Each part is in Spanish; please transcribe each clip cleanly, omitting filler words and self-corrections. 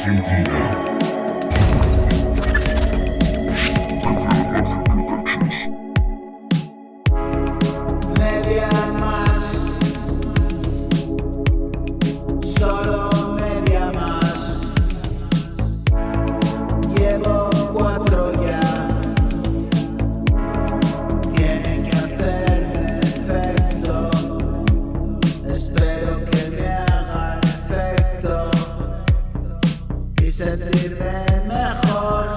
Media más, solo media más. Llevo 4 ya. Tiene que hacerme efecto. Espero que me hagan efecto y sentirme mejor,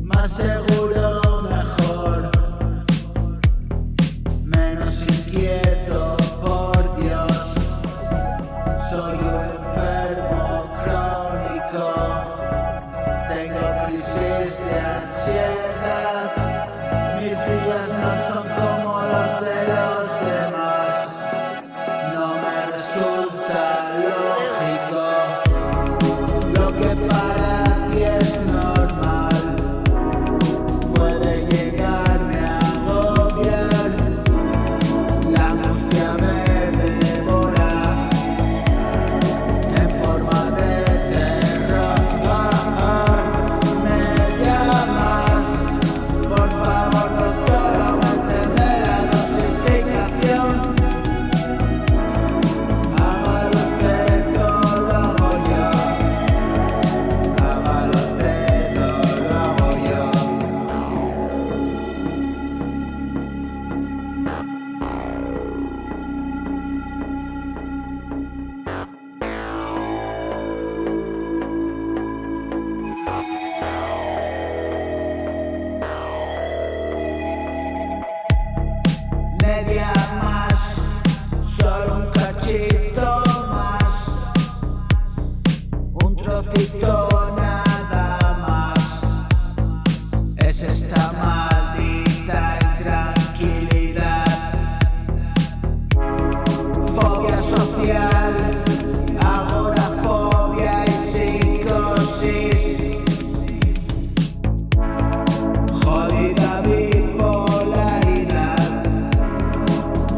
más seguro, mejor, menos inquieto, por Dios. Soy un enfermo crónico, tengo crisis de ansiedad. Mis días no son como los de los demás, no me resulta lógico. Lo que para ti es normal puede llegarme a agobiar. La angustia me devora en forma de terror. Me llamas, por favor, doctor, auménteme la dosificación. Hágalo usted o lo hago yo. Hágalo usted o lo hago yo. Media más, solo un cachito más, un trocito nada más. Es esta maldita intranquilidad, fobia social, agorafobia y psicosis, jodida bipolaridad,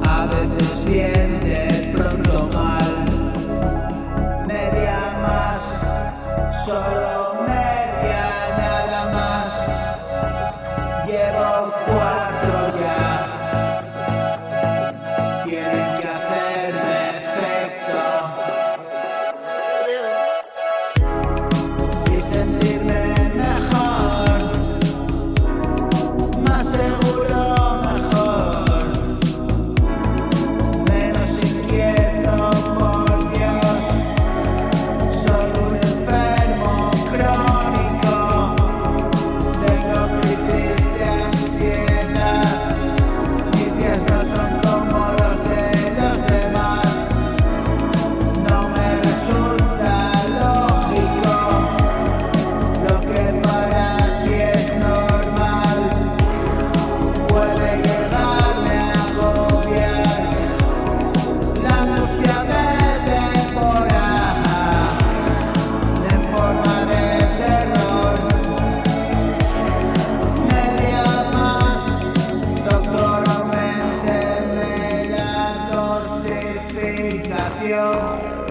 a veces bien, de pronto mal. Media más, solo media nada más. Llevo 4 ya. Tienen que hacerme efecto y sentirme mejor, más seguro, mejor, menos inquieto, por Dios. Soy un enfermo crónico, tengo crisis de ansiedad. Mis días no son como los de los demás, no me resulta lógico. Lo que para ti es normal puede llegarme a agobiar. La angustia me devora en forma de terror. Media más, doctor, auménteme la dosificación.